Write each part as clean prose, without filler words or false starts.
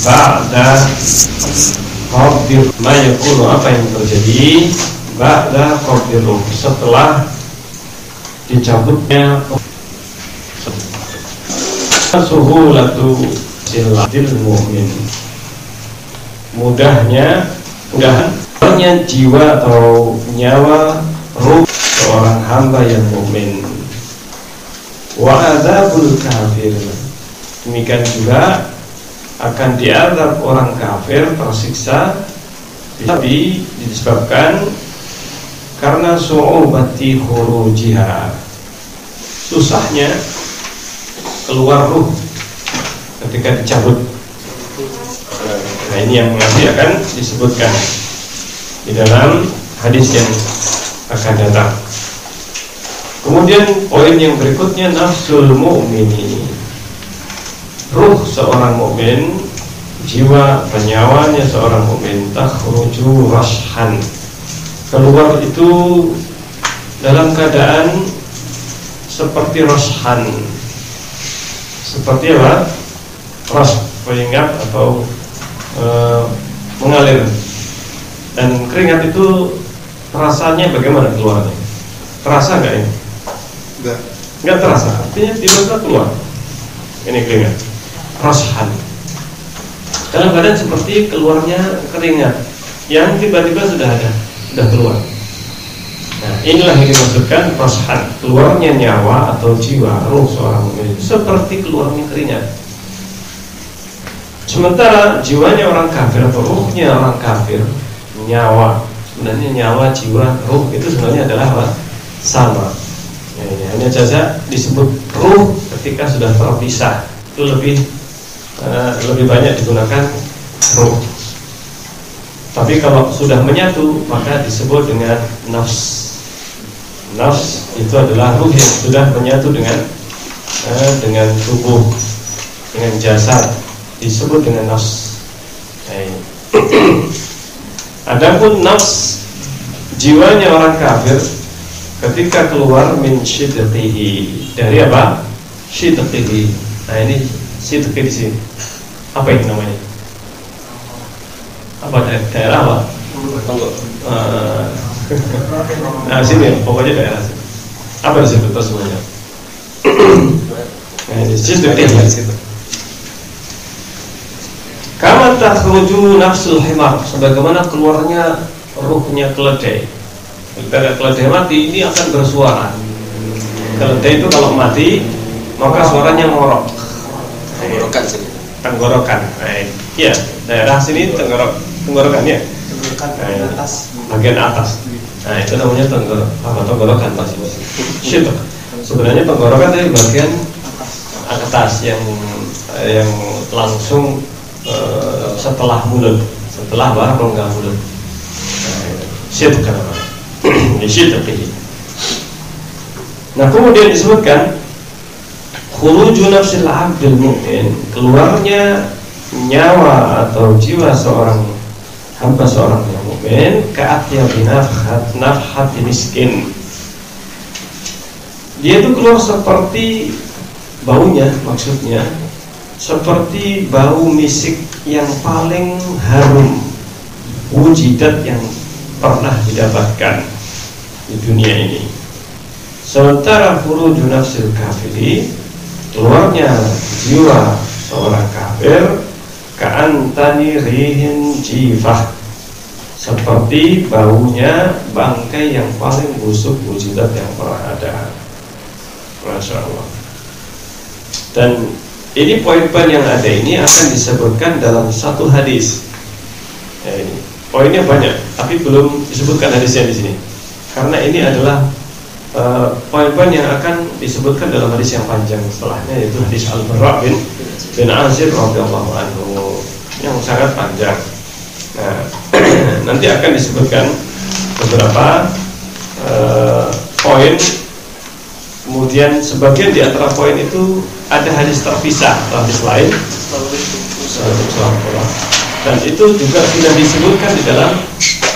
ba'da qabdir ma yakunu, apa yang terjadi ba'da qabdir ruh, setelah dicabutnya suhulatu silatil mu'min, mudahnya jiwa atau nyawa ruh seorang hamba yang mukmin. Wa adzabul kafir, demikian juga akan diazab orang kafir, tersiksa, tapi disebabkan karena su'ubati khurujiha, susahnya keluar ruh ketika dicabut. Nah, ini yang nanti akan disebutkan di dalam hadis yang akan datang. Kemudian poin yang berikutnya, nafsul mu'mini, ruh seorang mukmin, jiwa penyawanya seorang mukmin, takhruju rashan, keluar itu dalam keadaan seperti rashan. Seperti apa? Ras, keringat atau mengalir. Dan keringat itu rasanya bagaimana keluarnya? Terasa nggak ini? Nggak terasa. Artinya tiba-tiba keluar. Ini keringat. Rashan. Dalam keadaan seperti keluarnya keringat yang tiba-tiba sudah keluar. Nah, inilah yang dimaksudkan rashan, keluarnya nyawa atau jiwa, ruh seorang mukmin seperti keluarnya keringat. Sementara jiwanya orang kafir atau ruhnya orang kafir, nyawa, sebenarnya nyawa, jiwa, ruh itu sebenarnya adalah apa? Sama. Ya, hanya saja disebut ruh ketika sudah terpisah, itu lebih banyak digunakan ruh. Tapi kalau sudah menyatu maka disebut dengan nafs. Nafs itu adalah ruh yang sudah menyatu dengan tubuh, dengan jasad, disebut dengan nafs. Adapun nafs, jiwanya orang kafir ketika keluar min syidqihi, dari apa? Syidqihi. Nah, ini syidqi di sini. Apa ini namanya? Apa daerah apa? Nah, sini pokoknya daerah sini. Apa disebut semuanya? Nah, ini syidqihi. Kama takhruju nafsul himar, sebagaimana keluarnya ruhnya keledai. Ketika keledai mati, ini akan bersuara. Keledai itu kalau mati maka suaranya ngorok. Tenggorokan sini. Tenggorokan. Iya, daerah sini tenggorokan ya. Bagian atas. Nah, itu namanya tenggorokan masih. Syidq. Sebenarnya tenggorokan dari bagian atas yang langsung setelah mulut, setelah rongga mulut. Syidq kan namanya. Syidq. Nah, kemudian disebutkan khuruju nafsil abdul mu'min, keluarnya nyawa atau jiwa seorang hamba, seorang yang mukmin, ka'atyabi nafhati miskin. Dia itu keluar seperti baunya, maksudnya seperti bau misik yang paling harum, wujidat, yang pernah didapatkan di dunia ini. Sementara khuruju nafsil kafiri, keluarnya jiwa seorang kafir, ka'antani rihin jifah, seperti baunya bangkai yang paling busuk, wujidat yang pernah ada. Masya Allah. Dan ini poin-poin yang ada ini akan disebutkan dalam satu hadis. Ya, ini poinnya banyak, tapi belum disebutkan hadisnya di sini. Karena ini adalah poin-poin yang akan disebutkan dalam hadis yang panjang setelahnya, yaitu hadis Al-Bara' bin Azib radhiyallahu anhu yang sangat panjang. Nah, nanti akan disebutkan beberapa poin. Kemudian sebagian di antara poin itu ada hadis terpisah, hadis lain, dan itu juga sudah disebutkan di dalam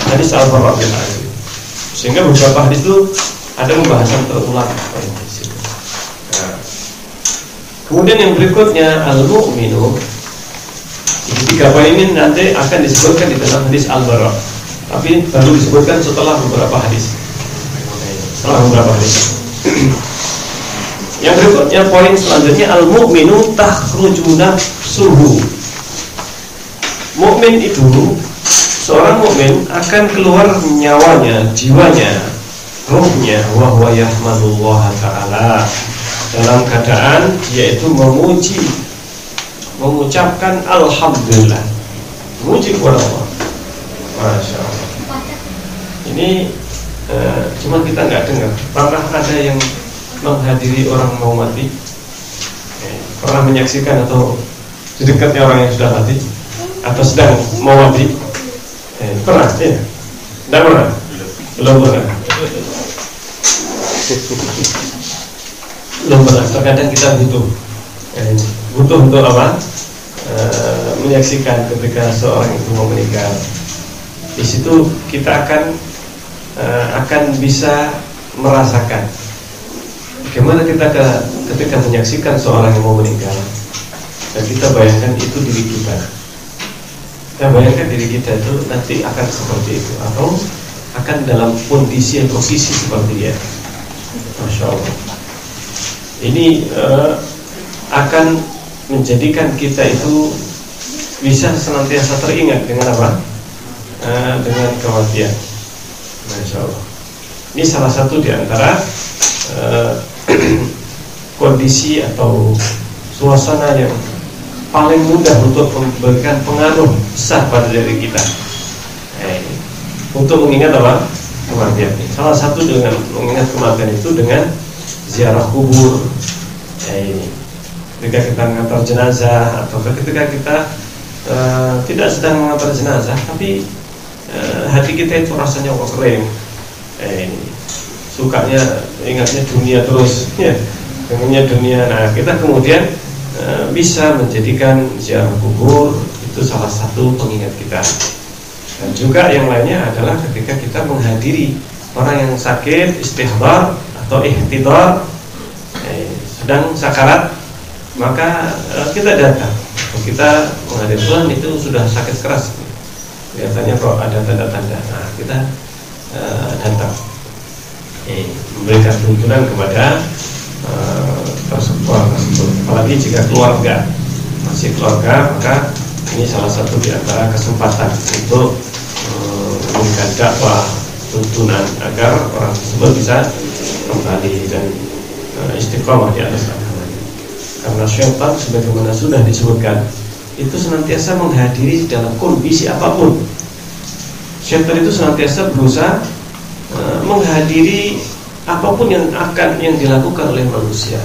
hadis Al-Bara' bin Azib. Sehingga beberapa hadis itu ada pembahasan terulang. Nah, kemudian yang berikutnya, al-mu'minu Tiga poin ini nanti akan disebutkan di dalam hadis Al-Bara, tapi baru disebutkan setelah beberapa hadis. Yang berikutnya, poin selanjutnya, al-mu'minu takhruju nafsuhu. Mukmin itu, seorang mukmin akan keluar nyawanya, jiwanya, ruhnya, wa huwa yahmadullah ta'ala, dalam keadaan dia itu mengucapkan alhamdulillah, memuji kepada Allah. Masya Allah. Ini cuma kita nggak dengar. Pernah ada yang menghadiri orang mau mati? Pernah menyaksikan atau di dekatnya orang yang sudah mati atau sedang mau mati? Pernah? Ya? Tidak pernah? Belum pernah. Belum pernah. Terkadang kita butuh untuk apa? Menyaksikan ketika seorang itu mau meninggal. Di situ kita akan bisa merasakan bagaimana kita ketika menyaksikan seorang yang mau meninggal, dan kita bayangkan itu diri kita. Kita bayangkan diri kita itu nanti akan seperti itu, atau akan dalam kondisi atau posisi seperti dia. Masya Allah. Ini akan menjadikan kita itu bisa senantiasa teringat dengan apa? Dengan kematian. Masya Allah. Ini salah satu di antara kondisi atau suasana yang paling mudah untuk memberikan pengaruh besar pada diri kita. Untuk mengingat apa? Kematian. Salah satu dengan mengingat kematian itu dengan ziarah kubur. Ketika kita mengantar jenazah, atau ketika kita tidak sedang mengantar jenazah, tapi hati kita itu rasanya kering, sukanya ingatnya dunia terus, pengennya dunia. Nah, kita kemudian bisa menjadikan ziarah kubur itu salah satu pengingat kita. Dan juga yang lainnya adalah ketika kita menghadiri orang yang sakit, istihdar atau ihtidar, sedang sakarat, maka kita datang. Kita menghadiri Tuhan itu sudah sakit keras, biasanya kalau ada tanda-tanda, nah kita datang, memberikan tuntunan kepada tersebut. Apalagi jika keluarga, masih keluarga, maka ini salah satu di antara kesempatan untuk memberikan dakwah, tuntunan agar orang tersebut bisa kembali dan istiqomah di atas agama. Karena syaitan sebagaimana sudah disebutkan itu senantiasa menghadiri dalam kondisi apapun. Syaitan itu senantiasa berusaha menghadiri apapun yang dilakukan oleh manusia,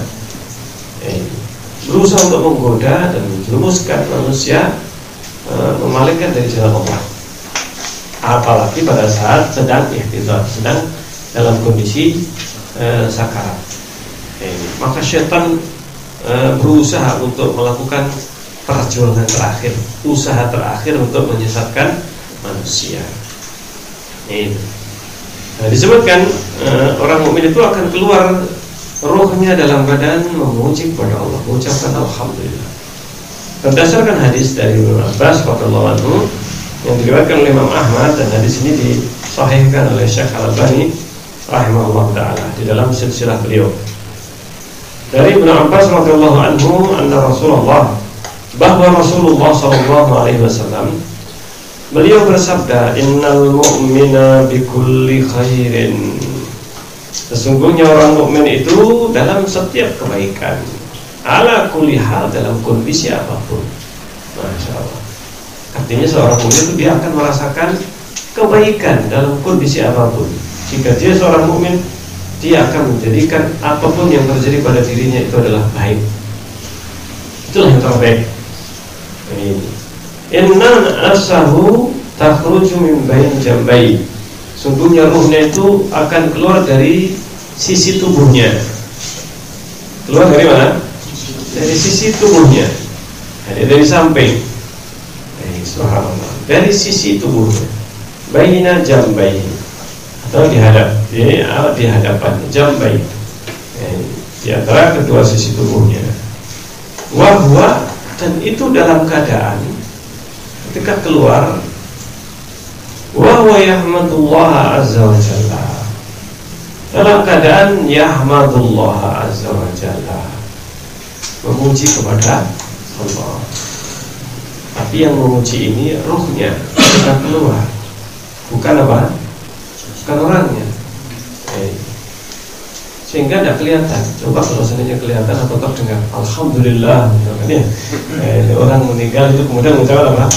berusaha untuk menggoda dan menjerumuskan manusia memalingkan dari jalan Allah. Apalagi pada saat sedang ihtidar, sedang dalam kondisi sakarat. Maka syaitan berusaha untuk melakukan perjuangan terakhir, usaha terakhir untuk menyesatkan manusia. Nah, disebutkan orang mukmin itu akan keluar rohnya dalam badan memuji kepada Allah, mengucapkan alhamdulillah. Berdasarkan hadis dari Ibnu Abbas radhiyallahu anhu yang diriwayatkan oleh Imam Ahmad, dan hadis ini disahihkan oleh Syekh Al-Albani rahimahullah taala di dalam silsilah beliau. Dari Ibnu Abbas radhiyallahu anhu bahwa Rasulullah sallallahu alaihi wasallam beliau bersabda, innal mu'mina bikulli khairin, sesungguhnya orang mukmin itu dalam setiap kebaikan, ala kulli hal, dalam kondisi apapun. Masya Allah. Artinya seorang mukmin itu dia akan merasakan kebaikan dalam kondisi apapun. Jika dia seorang mukmin, dia akan menjadikan apapun yang terjadi pada dirinya itu adalah baik. Itulah yang terbaik. Inna asahu takhruju min bain jambai, sungguhnya ruhnya itu akan keluar dari sisi tubuhnya. Keluar dari mana? Dari sisi tubuhnya, dari samping. Subhanallah. Dari sisi tubuhnya, baina jambai, atau di hadapan jambai, di antara kedua sisi tubuhnya. Wahwa, dan itu dalam keadaan ketika keluar, wa huwa yahmadullah azza wa jalla, dalam keadaan yahmadullah azza wa jalla, memuji kepada Allah. Tapi yang memuji ini ruhnya, bukan keluar, bukan apa? Bukan orangnya. Sehingga tidak kelihatan. Coba kalau seandainya kelihatan atau terdengar alhamdulillah, misalkan ya, orang meninggal itu kemudian mengucapkan apa?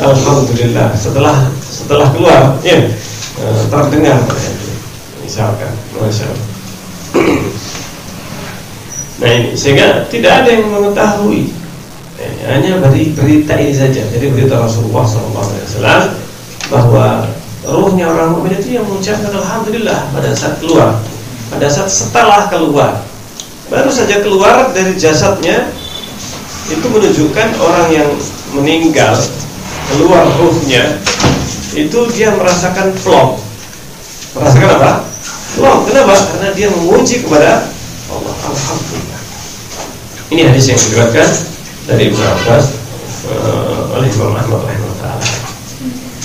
Alhamdulillah. Setelah keluar, ya, terdengar, misalkan, masya Allah. Nah ini, sehingga tidak ada yang mengetahui. Hanya berita ini saja. Jadi berita Rasulullah SAW bahwa ruhnya orang mukmin itu yang mengucapkan alhamdulillah pada saat keluar. Pada saat setelah keluar, baru saja keluar dari jasadnya, itu menunjukkan orang yang meninggal, keluar ruhnya, itu dia merasakan plong. Merasakan apa? Plong. Kenapa? Karena dia memuji kepada Allah. Alhamdulillah. Ini hadis yang diriwayatkan dari Ibnu Abbas oleh Imam Ahmad rahimahullah.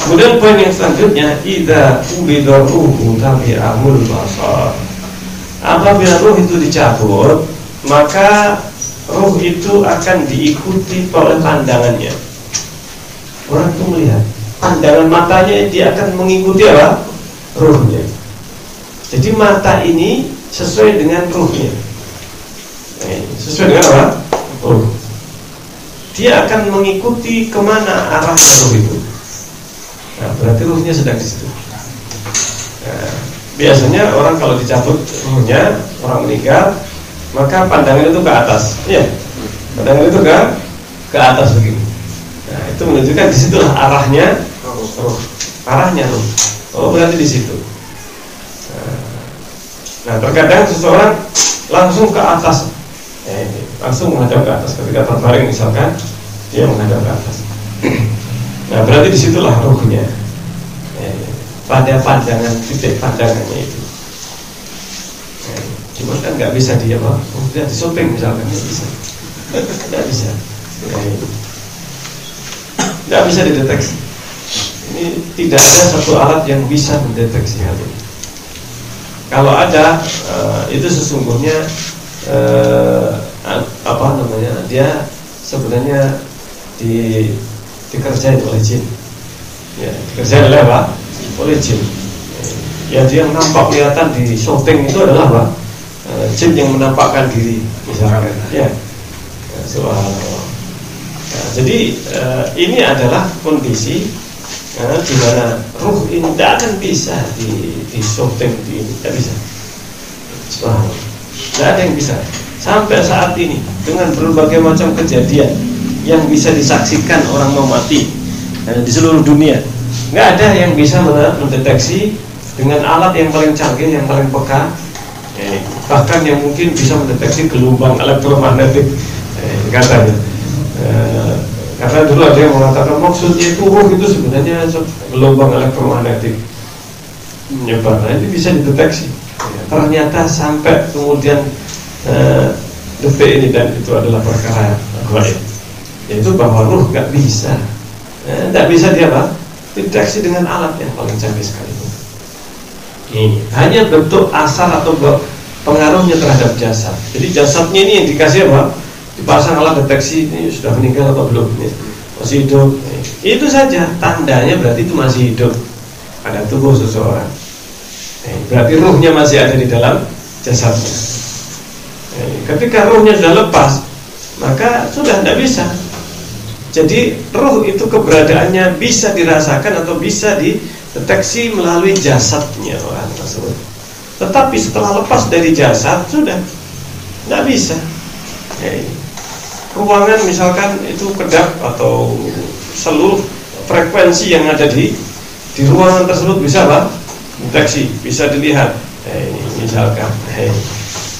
Kemudian poin yang selanjutnya, idza ubida ruhu tabi'ahul basar. Apabila ruh itu dicabut, maka ruh itu akan diikuti oleh pandangannya. Orang itu melihat, pandangan matanya dia akan mengikuti apa? Ruhnya. Jadi mata ini sesuai dengan ruhnya. Sesuai dengan apa? Ruh. Dia akan mengikuti kemana arahnya ruh itu. Nah, berarti ruhnya sedang di situ. Nah, biasanya orang kalau dicabut ruhnya, orang meninggal, maka pandangan itu ke atas, ya, pandangan itu ke atas begini. Nah, itu menunjukkan disitulah arahnya ruh, arahnya ruh. Oh, berarti di situ. Nah, terkadang seseorang langsung ke atas, langsung menghadap ke atas. Ketika terbaring misalkan, dia menghadap ke atas. Nah, berarti disitulah ruhnya. Pada pandangan, titik pandangannya itu. Cuma kan nggak bisa dia apa? Tidak di shopping misalkan, nggak bisa, nggak bisa, nggak bisa dideteksi. Ini tidak ada satu alat yang bisa mendeteksi hal ini. Kalau ada, itu sesungguhnya apa namanya? Dia sebenarnya dikerjain oleh jin. Ya, dikerjain oleh apa? Oleh jin. Ya, dia yang nampak kelihatan di syuting itu adalah apa? Jin yang menampakkan diri misalkan. Ya. Subhanallah. Nah, jadi ini adalah kondisi di mana ruh ini tidak akan bisa di syuting tidak bisa. Subhanallah. Tidak ada yang bisa. Sampai saat ini dengan berbagai macam kejadian yang bisa disaksikan orang mau mati di seluruh dunia, nggak ada yang bisa mendeteksi dengan alat yang paling canggih, yang paling peka, bahkan yang mungkin bisa mendeteksi gelombang elektromagnetik, katanya. Karena dulu ada yang mengatakan maksudnya itu ruh itu sebenarnya gelombang elektromagnetik menyebar. Nah, itu bisa dideteksi. Ternyata sampai kemudian detik ini, dan itu adalah perkara gaib, yaitu bahwa ruh nggak bisa. Tidak bisa dia apa? Deteksi dengan alat yang paling canggih sekali. Ini hanya bentuk asar atau pengaruhnya terhadap jasad. Jadi jasadnya ini yang dikasih apa? Dipasang alat deteksi ini sudah meninggal atau belum, ini masih hidup. Itu saja tandanya, berarti itu masih hidup pada tubuh seseorang. Berarti ruhnya masih ada di dalam jasadnya. Ketika ruhnya sudah lepas, maka sudah tidak bisa. Jadi ruh itu keberadaannya bisa dirasakan atau bisa dideteksi melalui jasadnya orang tersebut. Tetapi setelah lepas dari jasad sudah tidak bisa. Ruangan misalkan itu kedap atau seluruh frekuensi yang ada di ruangan tersebut bisa apa? Deteksi, bisa dilihat. Misalkan,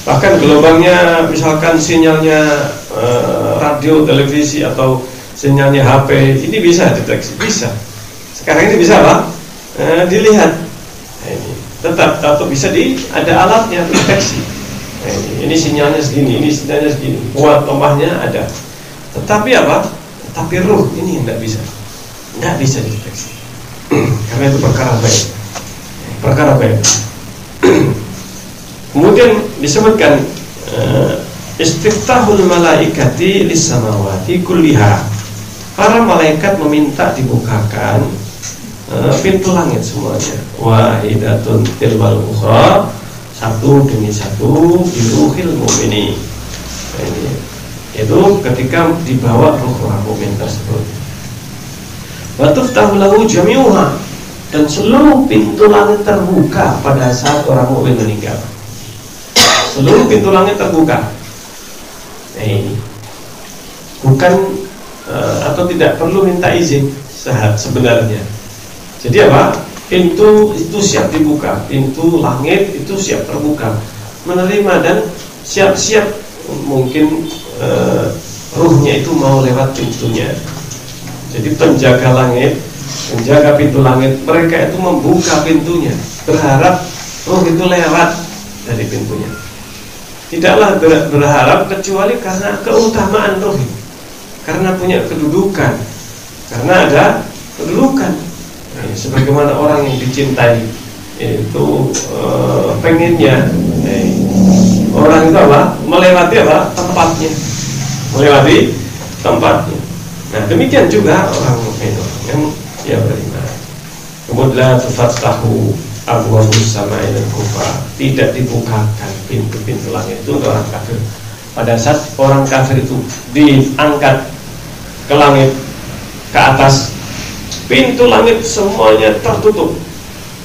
bahkan gelombangnya, misalkan sinyalnya radio, televisi atau sinyalnya HP, ini bisa deteksi, bisa. Sekarang ini bisa apa? Dilihat. Tetap atau bisa ada alatnya deteksi. Ini sinyalnya segini, ini sinyalnya segini, kuat lemahnya ada. Tetapi apa? Tapi ruh ini yang tidak bisa. Tidak bisa dideteksi. Karena itu perkara baik. Kemudian disebutkan istiftahul malaikati lis samawati kulliha. Para malaikat meminta dibukakan pintu langit semuanya. Wahidatun tilwal ukhra, satu demi satu biruhil mu'mini. Itu ketika dibawa ruh orang mukmin tersebut. Wa tuftahu lahu jami'uha, dan seluruh pintu langit terbuka pada saat orang mukmin meninggal. Seluruh pintu langit terbuka. Ini bukan atau tidak perlu minta izin sebenarnya. Jadi apa? Pintu itu siap dibuka, pintu langit itu siap terbuka, menerima dan siap-siap mungkin ruhnya itu mau lewat pintunya. Jadi penjaga langit, penjaga pintu langit, mereka itu membuka pintunya, berharap ruh itu lewat dari pintunya. Tidaklah berharap kecuali karena keutamaan ruh, karena punya kedudukan, karena ada kedudukan. Sebagaimana orang yang dicintai itu pengennya orang itu apa? Melewati apa? Tempatnya, melewati tempatnya. Nah demikian juga orang mukmin yang beriman. Kemudian tufattahu abwabus samai dan kufa, tidak dibukakan pintu-pintu langit itu untuk orang kafir. Pada saat orang kafir itu diangkat ke langit, ke atas, pintu langit semuanya tertutup,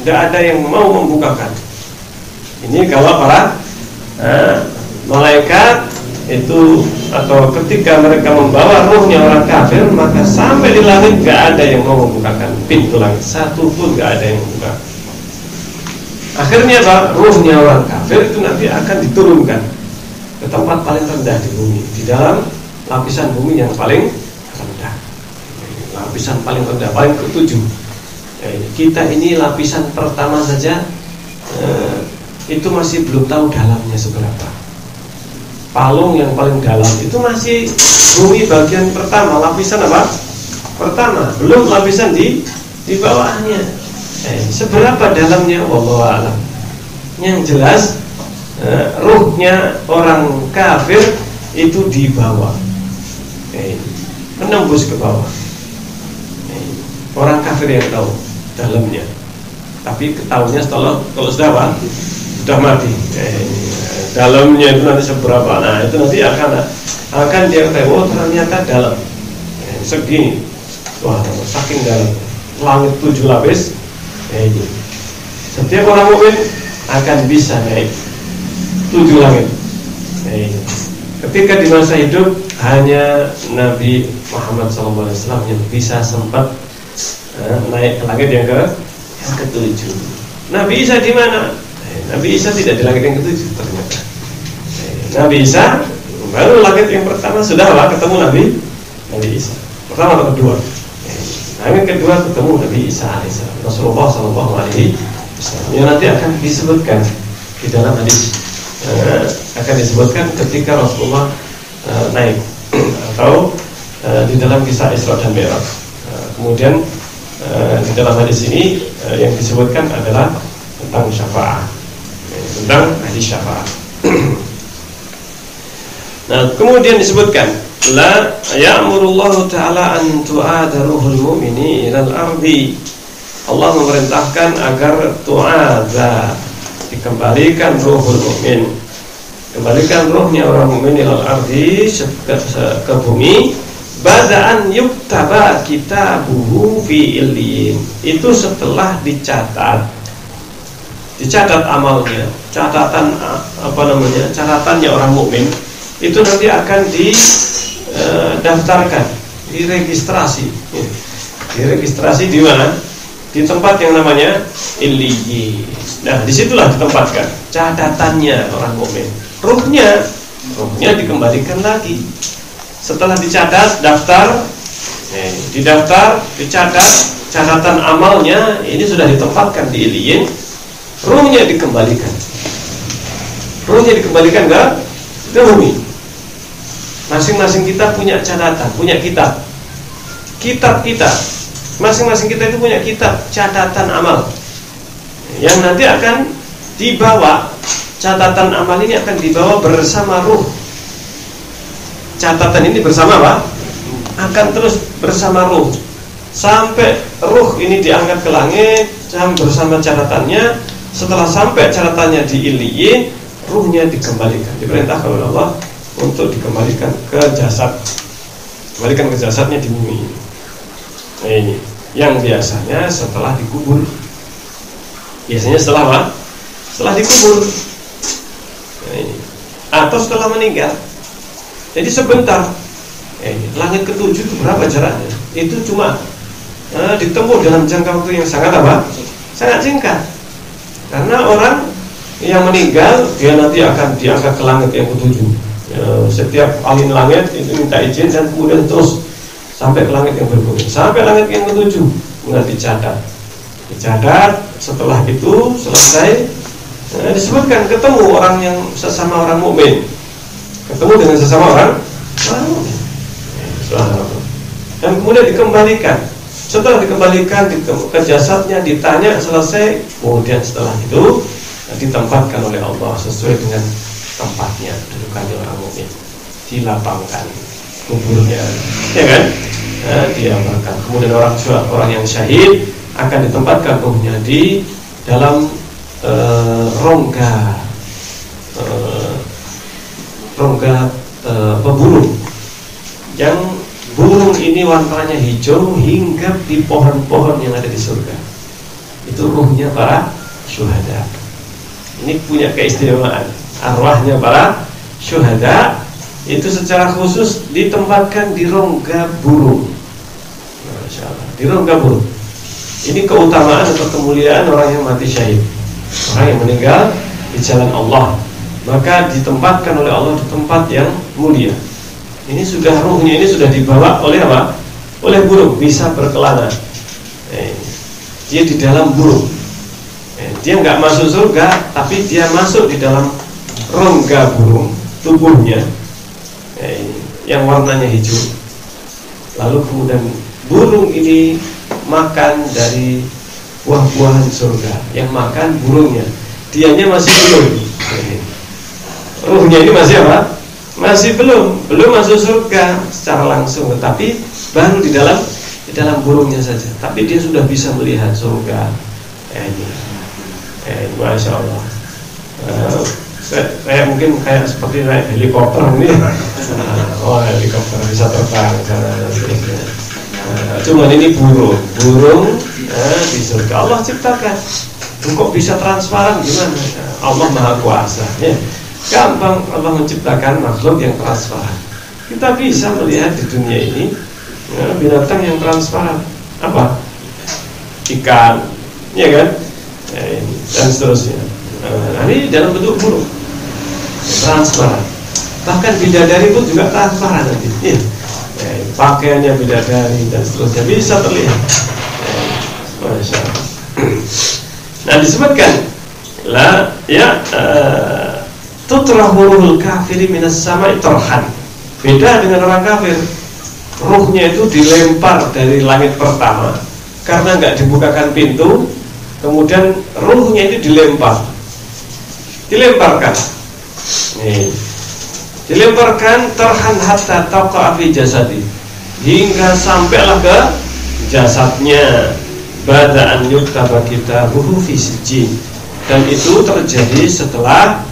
tidak ada yang mau membukakan. Ini kalau para malaikat itu, atau ketika mereka membawa ruhnya orang kafir, maka sampai di langit tidak ada yang mau membukakan pintu langit, satu pun tidak ada yang membuka. Akhirnya ruhnya orang kafir itu nanti akan diturunkan ke tempat paling rendah di bumi, di dalam lapisan bumi yang paling rendah, lapisan paling rendah, paling ketujuh. Kita ini lapisan pertama saja itu masih belum tahu dalamnya seberapa. Palung yang paling dalam itu masih bumi bagian pertama, lapisan apa? Pertama, belum lapisan di bawahnya. Seberapa dalamnya wallahu a'lam. Yang jelas ruhnya orang kafir itu di bawah, menembus ke bawah. Orang kafir yang tahu dalamnya, tapi ketahuinya setelah kalau sudah mati. Dalamnya itu nanti seberapa? Nah itu nanti akan dia ketahui, oh ternyata dalam segini. Wah, saking dalam, langit 7 lapis. Setiap orang mukmin akan bisa naik 7 langit. Ketika di masa hidup hanya Nabi Muhammad SAW yang bisa sempat naik ke langit yang ke-7. Nabi Isa di mana? Nabi Isa tidak di langit yang ke-7 ternyata. Nabi Isa baru langit yang pertama sudah ketemu Nabi Isa. Pertama atau kedua? Langit kedua ketemu Nabi Isa alaihissalam, Rasulullah sallallahu alaihi wasallam. Yang nanti akan disebutkan di dalam hadis, akan disebutkan ketika Rasulullah naik atau di dalam kisah Isra dan Mi'raj. Kemudian di dalam hadis ini yang disebutkan adalah tentang syafaat, tentang hadis syafaat. Nah, kemudian disebutkan la ya'murullahu ta'ala an tu'ada ruhul mu'mini ilal ardi. Allah memerintahkan agar tu'ada, dikembalikan ruhul mu'min, kembalikan ruhnya orang mu'min ilal ardi, ke bumi, bada'an yuktaba kitabuhu fi illiyin. Itu setelah dicatat amalnya, catatannya orang mukmin itu nanti akan didaftarkan, diregistrasi di mana? Di tempat yang namanya illiyin. Nah, disitulah ditempatkan catatannya orang mukmin. Ruhnya dikembalikan lagi. Setelah dicatat, didaftar, dicatat, catatan amalnya ini sudah ditempatkan di illiyin. Ruhnya dikembalikan ke bumi. Masing-masing kita punya catatan, punya kitab kita Masing-masing kita itu punya kitab catatan amal yang nanti akan dibawa. Catatan amal ini akan dibawa bersama ruh. Catatan ini bersama apa? Akan terus bersama ruh sampai ruh ini diangkat ke langit bersama catatannya. Setelah sampai catatannya di Iliyin, ruhnya dikembalikan, diperintahkan oleh Allah untuk dikembalikan ke jasad. Kembalikan ke jasadnya di bumi ini. Nah ini yang biasanya setelah dikubur. Biasanya setelah apa? Setelah dikubur. Nah ini. Atau setelah meninggal. Jadi sebentar. Langit ketujuh itu berapa jaraknya? Itu cuma ditempuh dalam jangka waktu yang sangat apa? Sangat singkat. Karena orang yang meninggal dia nanti akan diangkat ke langit yang ketujuh. Setiap alin langit itu minta izin dan kemudian terus sampai ke langit yang berikutnya. Sampai langit yang ketujuh kemudian dicatat. Setelah itu selesai, disebutkan ketemu orang yang sesama orang mukmin. Ketemu dengan sesama orang mukmin. Dan kemudian dikembalikan. Setelah dikembalikan ke jasadnya, ditanya, selesai. Kemudian setelah itu ditempatkan oleh Allah sesuai dengan tempatnya, dudukannya orang mukmin, dilapangkan kuburnya, ya kan? Diamalkan. Kemudian orang yang syahid akan ditempatkan ruhnya di dalam rongga burung. Yang burung ini warnanya hijau hingga di pohon-pohon yang ada di surga. Itu ruhnya para syuhada. Ini punya keistimewaan. Arwahnya para syuhada itu secara khusus ditempatkan di rongga burung. Masya Allah, di rongga burung. Ini keutamaan atau kemuliaan orang yang mati syahid, orang yang meninggal di jalan Allah. Maka ditempatkan oleh Allah di tempat yang mulia. Ini sudah ruhnya ini sudah dibawa oleh apa? Oleh burung, bisa berkelana. Dia di dalam burung. Dia nggak masuk surga, tapi dia masuk di dalam rongga burung tubuhnya yang warnanya hijau. Lalu kemudian burung ini makan dari buah-buahan surga. Yang makan burungnya, dianya masih belum. Ruhnya ini masih apa? Masih belum masuk surga secara langsung, tetapi baru di dalam burungnya saja. Tapi dia sudah bisa melihat surga. Masya Allah. Saya mungkin kayak seperti naik helikopter ini. Helikopter bisa terbang sana. Cuman ini burung di surga Allah ciptakan. Kok bisa transparan gimana? Allah Maha Kuasa. Ya. Gampang Allah menciptakan makhluk yang transparan. Kita bisa melihat di dunia ini binatang yang transparan. Apa? Ikan, ya kan? Dan seterusnya. Ini dalam bentuk burung transparan. Bahkan bidadari pun juga transparan nanti. Ya. Pakaiannya bidadari dan seterusnya bisa terlihat. Masya Allah. Nah disebutkan lah ya. Tutrahul kafiri minas sama'i tarhan. Beda dengan orang kafir. Ruhnya itu dilempar dari langit pertama karena nggak dibukakan pintu. Kemudian ruhnya itu dilemparkan. Dilemparkan tarhan hatta taqa'a fi jasadi, hingga sampailah ke jasadnya. Bada'an yuktaba kitabuhu fi sijjin. Dan itu terjadi setelah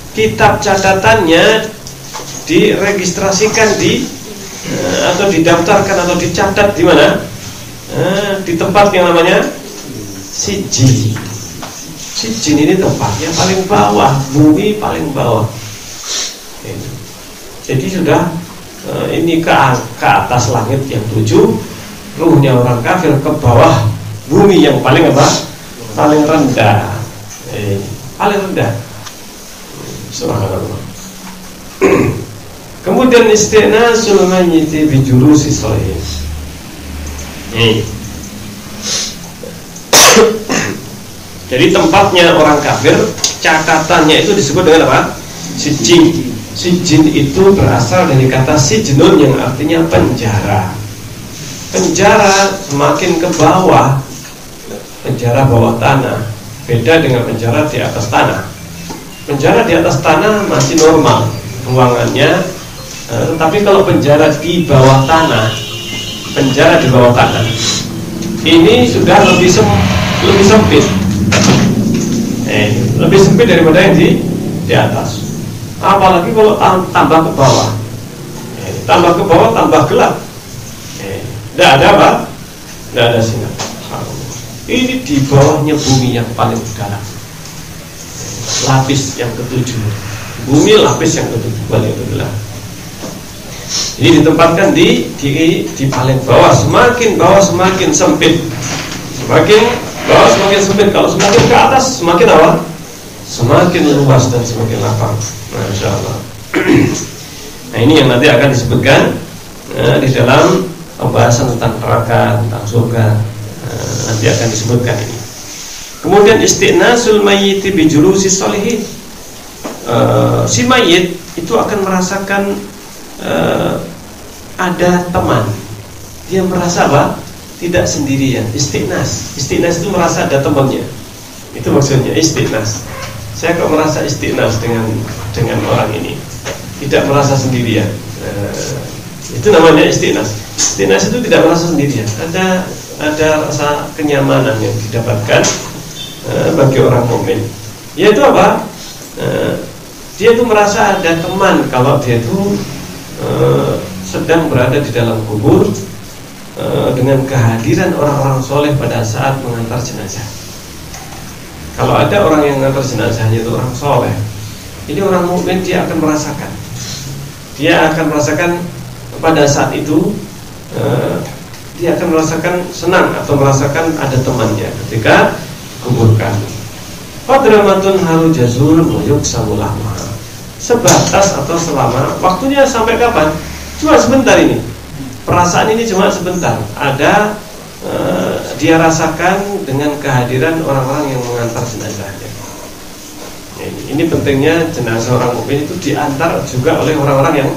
kitab catatannya diregistrasikan atau didaftarkan atau dicatat di mana? Di tempat yang namanya sijjin. Sijjin ini tempatnya paling bawah, bumi paling bawah. Jadi sudah ini ke atas langit yang 7, ruhnya orang kafir ke bawah bumi yang paling apa? Paling rendah. Paling rendah. Subhanallah. Kemudian istinasul mayyiti bi julusi shalihin. Jadi tempatnya orang kafir, catatannya itu disebut dengan apa? Sijjin. Sijjin itu berasal dari kata sijnun yang artinya penjara. penjara semakin ke bawah, penjara bawah tanah beda dengan penjara di atas tanah. Penjara di atas tanah masih normal ruangannya, tetapi kalau penjara di bawah tanah, penjara di bawah tanah ini sudah lebih sempit, lebih sempit daripada yang di atas. Apalagi kalau tambah ke bawah, tambah gelap. Tidak ada apa? Tidak ada sinar. Ini di bawahnya bumi yang paling dalam, lapis yang ketujuh. Bumi lapis yang ketujuh paling dalam. Ini ditempatkan di paling bawah. Semakin bawah semakin sempit. Semakin bawah semakin sempit. Kalau semakin ke atas semakin apa? Semakin luas dan semakin lapang. Masya Allah. Nah, ini yang nanti akan disebutkan di dalam pembahasan tentang neraka, tentang surga. Nanti akan disebutkan ini. Kemudian isti'nasul mayyiti bi julusi sholihin. Si mayit itu akan merasakan ada teman. Dia merasa apa? Tidak sendirian. Isti'nas itu merasa ada temannya. Itu maksudnya isti'nas. Saya kok merasa isti'nas dengan orang ini, tidak merasa sendirian. Itu namanya isti'nas. Isti'nas itu tidak merasa sendirian. Ada rasa kenyamanan yang didapatkan bagi orang mukmin. Yaitu apa? Dia itu merasa ada teman kalau dia itu sedang berada di dalam kubur dengan kehadiran orang-orang soleh pada saat mengantar jenazah. Kalau ada orang yang mengantar jenazah, yaitu orang soleh, ini orang mukmin, dia akan merasakan. Dia akan merasakan pada saat itu, dia akan merasakan senang atau merasakan ada temannya ketika kuburkan. Qadramatun haru jazurun wa yuksamulah. Sebatas atau selama, waktunya sampai kapan? Cuma sebentar ini. Perasaan ini cuma sebentar. Ada dia rasakan dengan kehadiran orang-orang yang mengantar jenazahnya. Ini pentingnya jenazah orang mukmin itu diantar juga oleh orang-orang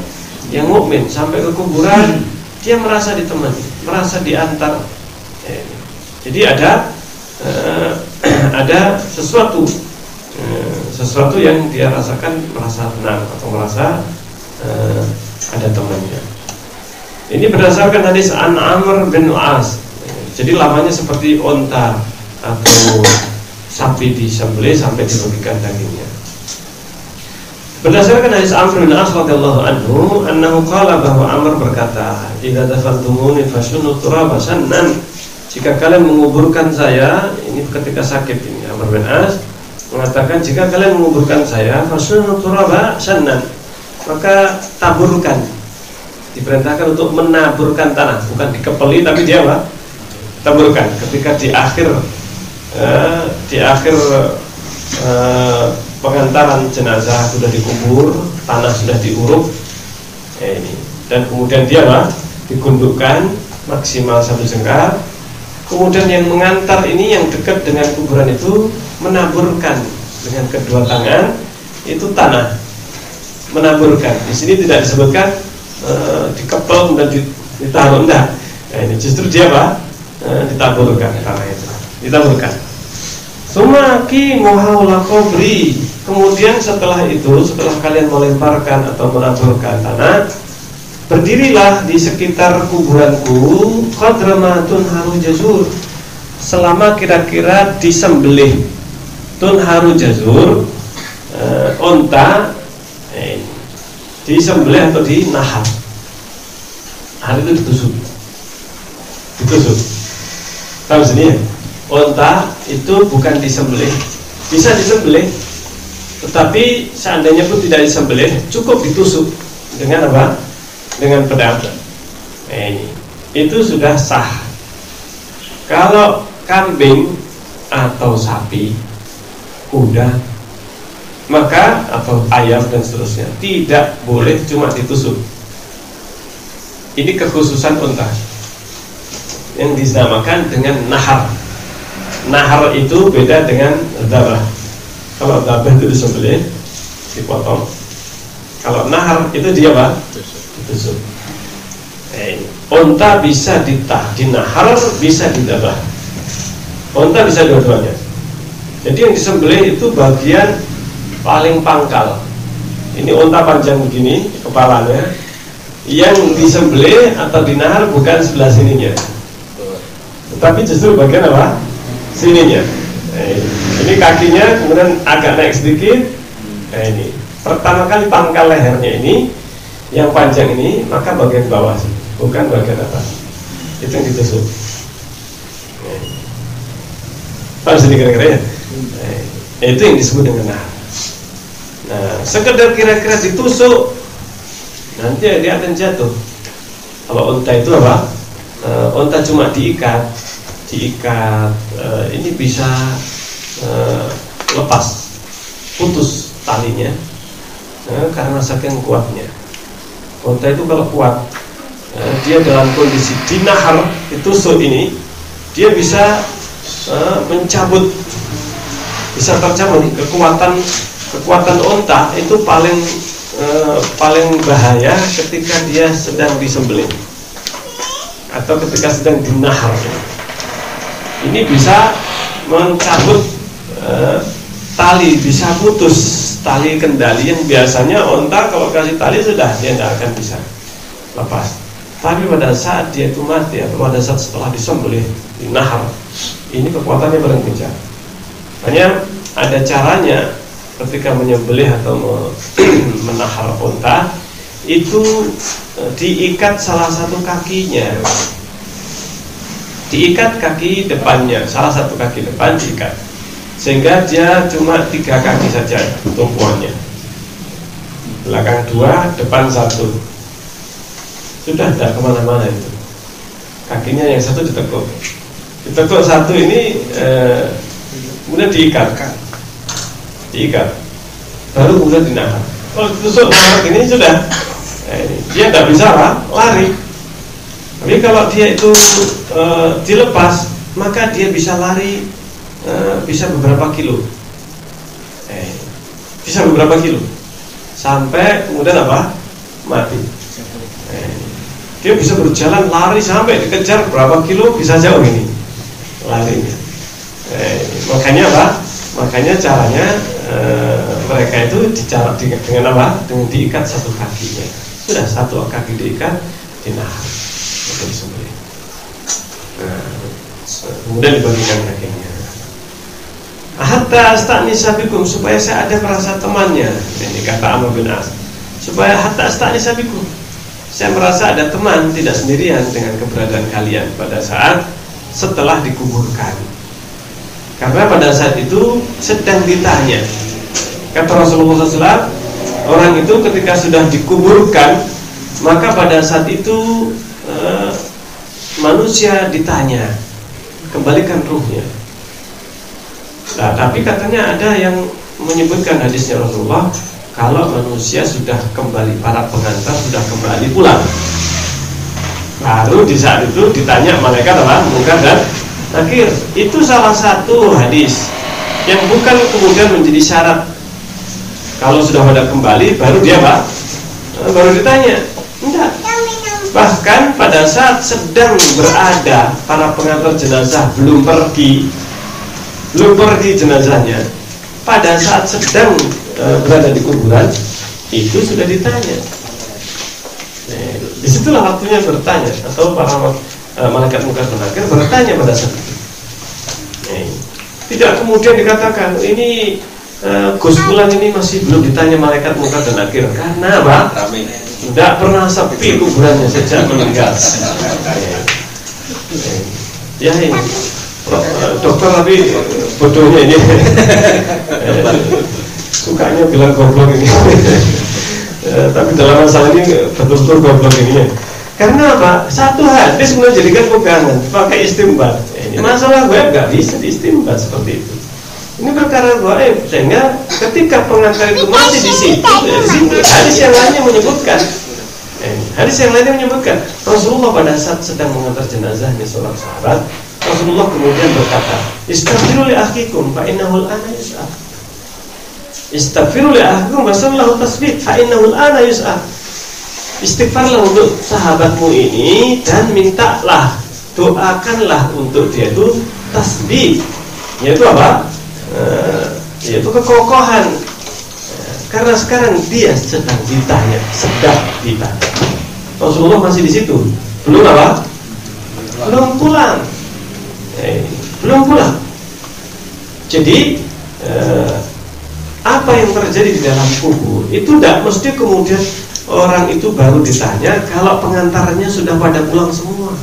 yang mukmin sampai ke kuburan. Dia merasa ditemani, merasa diantar. Jadi ada sesuatu yang dia rasakan, merasa tenang atau merasa ada temannya. Ini berdasarkan hadis An Amr bin As. Jadi lamanya seperti onta atau sapi disembelih sampai dibagikan dagingnya. Berdasarkan hadis Amr bin As radhiyallahu anhu, annahu qala, bahwa Amr berkata, "Idza dafaltumuni fashunnu turaba sannan." Jika kalian menguburkan saya, ini ketika sakit ini, Amr bin As mengatakan, jika kalian menguburkan saya, fashunnu turaba sannan, maka taburkan. Diperintahkan untuk menaburkan tanah, bukan dikepeli, tapi dia apa? Taburkan. Ketika di akhir pengantaran jenazah sudah dikubur, tanah sudah diuruk, ini, dan kemudian dia apa? Digundukkan maksimal 1 jengkal. Kemudian yang mengantar ini, yang dekat dengan kuburan itu, menaburkan dengan kedua tangan itu tanah, menaburkan. Di sini tidak disebutkan dikepel dan ditaruh, enggak. Nah, ini justru dia apa? Ditaburkan tanah itu, ditaburkan. Sumaki muhaula qabri. Kemudian setelah itu, setelah kalian melemparkan atau menaburkan tanah, berdirilah di sekitar kuburanku qadramatun haru jazur, selama kira-kira disembelih. Tun haru jazur, onta disembelih atau dinahar. Hari itu ditusuk. Tahu sini ya? Onta itu bukan disembelih, bisa disembelih, tetapi seandainya pun tidak disembelih, cukup ditusuk dengan apa? Dengan pedang. Ini itu sudah sah. Kalau kambing atau sapi, kuda, maka atau ayam dan seterusnya, tidak boleh cuma ditusuk. Ini kekhususan unta yang dinamakan dengan nahar. Nahar itu beda dengan dzabah. Kalau dzabah itu disembelih, dipotong. Kalau nahar itu dia apa? Ditusuk. Unta bisa dinahar, bisa didabah. Unta bisa dua-duanya. Jadi yang disembelih itu bagian paling pangkal. Ini unta panjang begini kepalanya. Yang disembelih atau dinahar bukan sebelah sininya, tetapi justru bagian apa? Sininya. Ini kakinya kemudian agak naik sedikit. Ini pertama kali pangkal lehernya ini yang panjang ini, maka bagian bawah sih, bukan bagian atas. Itu yang ditusuk. Paham sedikit kira-kira ya? Itu yang disebut dengan nahar. Nah, sekedar kira-kira ditusuk, nanti dia akan jatuh. Kalau unta itu apa? Unta cuma diikat, ini bisa lepas, putus talinya, karena saking kuatnya. Unta itu kalau kuat, dia dalam kondisi dinahar, ditusuk ini, dia bisa mencabut, bisa tercabut. Kekuatan unta itu paling bahaya ketika dia sedang disembelih atau ketika sedang dinahar. Ini bisa mencabut tali, bisa putus tali kendali yang biasanya unta kalau kasih tali sudah dia tidak akan bisa lepas. Tapi pada saat dia itu mati atau pada saat setelah disembelih, dinahar, ini kekuatannya paling kencang. Hanya ada caranya ketika menyembelih atau menahar unta itu diikat salah satu kakinya, diikat kaki depannya, salah satu kaki depan diikat, sehingga dia cuma 3 kaki saja tumpuannya, belakang 2, depan 1. Sudah tidak kemana-mana itu. Kakinya yang satu ditekuk satu ini, kemudian diikat, baru kemudian dinahar. Kalau ditusuk nahar ini sudah, dia tidak bisa lari. Tapi kalau dia itu dilepas, maka dia bisa lari, bisa beberapa kilo, sampai kemudian apa? Mati. Dia bisa berjalan lari sampai dikejar berapa kilo, bisa jauh ini larinya. Makanya apa? Makanya caranya mereka itu dengan apa? Dengan diikat satu kakinya. Sudah satu kaki diikat, dinahar, itu disembelih. Kemudian dibagikan kakinya. Hatta asta'nisa bikum, supaya saya ada merasa temannya. Ini kata Amr bin As. Supaya hatta asta'nisa bikum, saya merasa ada teman, tidak sendirian dengan keberadaan kalian pada saat setelah dikuburkan. Karena pada saat itu sedang ditanya. Kata Rasulullah SAW, orang itu ketika sudah dikuburkan, maka pada saat itu manusia ditanya, kembalikan ruhnya. Nah, tapi katanya ada yang menyebutkan hadisnya Rasulullah, kalau manusia sudah kembali, para pengantar sudah kembali pulang, baru di saat itu ditanya malaikat apa? Munkar dan Nakir. Itu salah satu hadis yang bukan kemudian menjadi syarat. Kalau sudah pada kembali, baru dia apa? Baru ditanya. Enggak. Bahkan pada saat sedang berada, para pengantar jenazah belum pergi jenazahnya, pada saat sedang berada di kuburan itu sudah ditanya. Disitulah waktunya bertanya, atau para malaikat munkar dan nakir bertanya pada saat itu. Tidak kemudian dikatakan ini Gus Fulan ini masih belum ditanya malaikat munkar dan nakir, karena apa? Tidak pernah sepi kuburannya sejak meninggal. Ya ini dokter tapi bodohnya ini sukanya bilang goblok ini. Tapi dalam masalah ini betul-betul goblok ini ya. Karena apa? Satu hadis menjadikan pegangan, pakai istimbat. Ini masalah gue nggak bisa diistimbat seperti itu. Ini perkara gaib, sehingga ketika pengantar itu masih di situ, hadis yang lainnya menyebutkan. Hadis yang lainnya menyebutkan Rasulullah pada saat sedang mengantar jenazahnya seorang sahabat, Rasulullah kemudian berkata, "Istaghfiru li akhikum fa innahu al-ana yus'al." Istaghfiru li akhikum wa sallallahu tasbih fa innahu al-ana yus'al. istighfarlah untuk sahabatmu ini dan mintalah, doakanlah untuk dia itu tasbih, yaitu apa? Yaitu kekokohan. Karena sekarang dia sedang ditanya. Rasulullah masih di situ, belum apa? Belum pulang. Belum pulang. Jadi apa yang terjadi di dalam kubur itu tidak mesti kemudian orang itu baru ditanya kalau pengantarnya sudah pada pulang semua.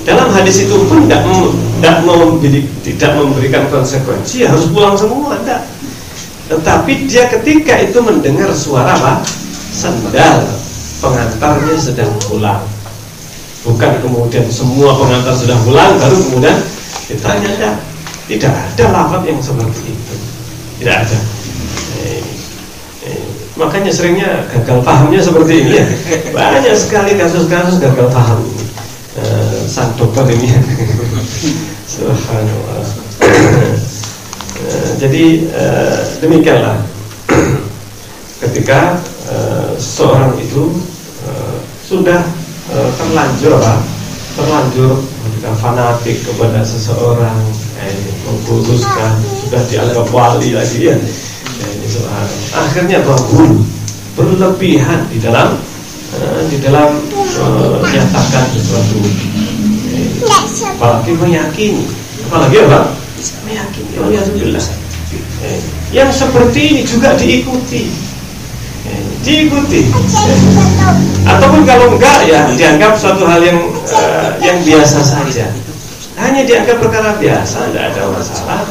Dalam hadis itu pun tidak memberikan konsekuensi harus pulang semua, tidak. Tetapi dia ketika itu mendengar suara apa? Sendal, pengantarnya sedang pulang. Bukan kemudian semua pengantar sudah pulang baru kemudian ditanya. Tidak ada lafaz yang seperti itu. Tidak ada. Makanya seringnya gagal pahamnya seperti ini ya. Banyak sekali kasus-kasus gagal paham. Sang dokter ini. Subhanallah. Jadi demikianlah. Ketika seorang itu sudah terlanjur ketika fanatik kepada seseorang, mengkhususkan sudah dianggap wali lagi ya. Akhirnya berlebihan di dalam menyatakan sesuatu, apalagi meyakini, meyakini. Yang seperti ini juga diikuti. Ataupun kalau enggak ya dianggap suatu hal yang biasa saja, hanya dianggap perkara biasa, tidak ada masalah,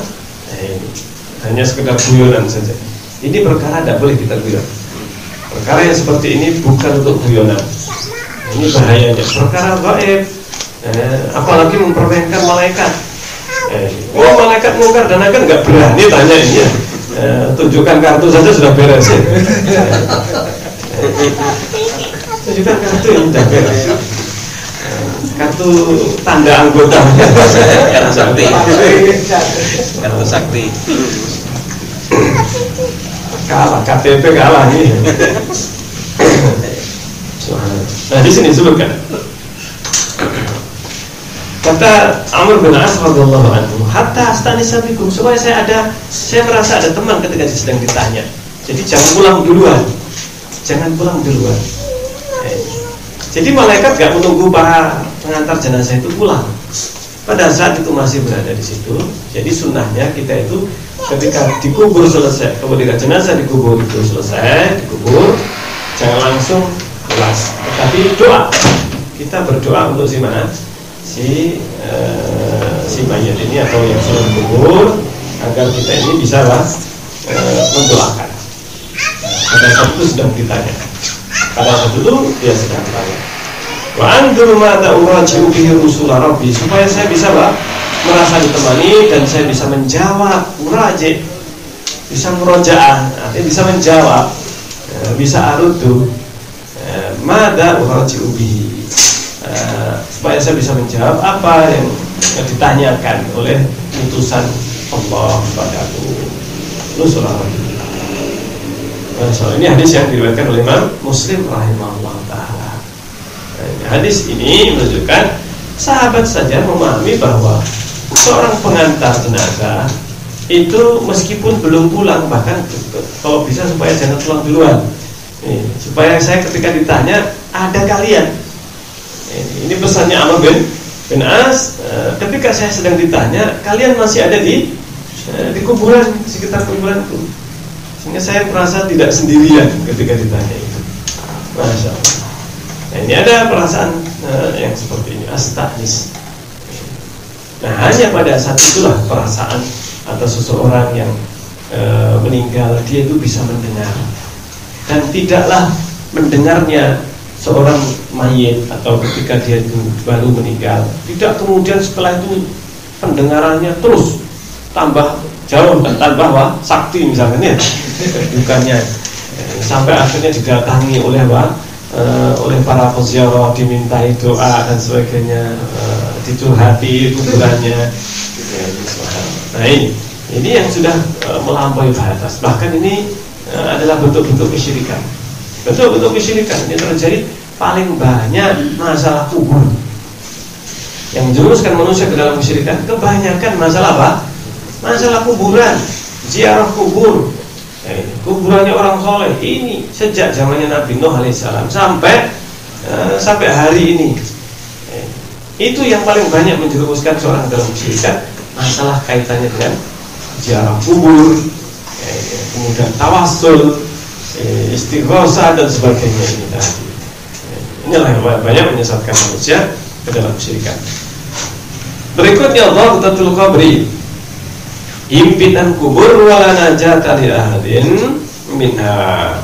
hanya sekedar guyonan saja. Ini perkara tidak boleh kita guyon. Perkara yang seperti ini bukan untuk guyonan. Ini bahayanya. Perkara gaib, apalagi mempermainkan malaikat. Malaikat mungkar dan nakir nggak berani tanya ini ya. Tunjukkan kartu saja sudah beres. Tunjukkan kartu yang sudah beres. Kartu tanda anggota. Kartu sakti. Kalah, KTP kalah ini. Nah di sini sebutkan. Kata Amr bin As radhiyallahu anhu, hatta astanisa bikum, supaya saya merasa ada teman ketika sedang ditanya. Jadi jangan pulang duluan. Jadi malaikat gak menunggu para pengantar jenazah itu pulang. Pada saat itu masih berada di situ. Jadi sunnahnya kita itu ketika dikubur selesai, ketika jenazah dikubur jangan langsung kelas, tetapi doa. Kita berdoa untuk si mana? Si mayat ini atau yang sudah dikubur, agar kita ini bisa mendoakan. Pada saat itu sedang ditanya. Pada saat itu dia sedang ditanya. Wa anzur ma ta'uraji'u bihi rusula rabbi, supaya saya bisa merasa ditemani dan saya bisa menjawab muraji, bisa murojaah, artinya bisa menjawab, bisa arudu mada uraji'u bihi, supaya saya bisa menjawab apa yang ditanyakan oleh utusan Allah padaku. Rusula rabbi. Ini hadis yang diriwayatkan oleh Imam Muslim rahimahullah ta'ala. Hadis ini menunjukkan sahabat saja memahami bahwa seorang pengantar jenazah itu meskipun belum pulang, bahkan kalau bisa supaya jangan pulang duluan, supaya saya ketika ditanya ada kalian. Ini pesannya Amr bin As, ketika saya sedang ditanya kalian masih ada di kuburan, sekitar kuburanku, sehingga saya merasa tidak sendirian ketika ditanya itu. Masya Allah. Nah, ini ada perasaan yang seperti ini, astanis. Nah, hanya pada saat itulah perasaan atau seseorang yang meninggal, dia itu bisa mendengar. Dan tidaklah mendengarnya seorang mayit atau ketika dia itu baru meninggal, tidak kemudian setelah itu pendengarannya terus tambah jauh dan tambah sakti misalnya, bukannya sampai akhirnya didatangi oleh para peziarah, dimintai doa dan sebagainya, dicurhati kuburannya. Nah ini yang sudah melampaui batas. Bahkan ini adalah bentuk-bentuk kesyirikan. Betul-betul kesyirikan ini terjadi paling banyak masalah kubur. Yang menjerumuskan manusia ke dalam kesyirikan kebanyakan masalah apa? Masalah kuburan, ziarah kubur. Kuburannya orang soleh ini sejak zamannya Nabi Nuh alaihissalam sampai hari ini. Itu yang paling banyak menjerumuskan seorang dalam kesyirikan, masalah kaitannya dengan ziarah kubur, kemudian tawassul, istighosah dan sebagainya ini tadi. Inilah yang banyak menyesatkan manusia ke dalam kesyirikan. Berikutnya Dhaghtatul Qabri, himpitan kubur wala najata li ahadin minha.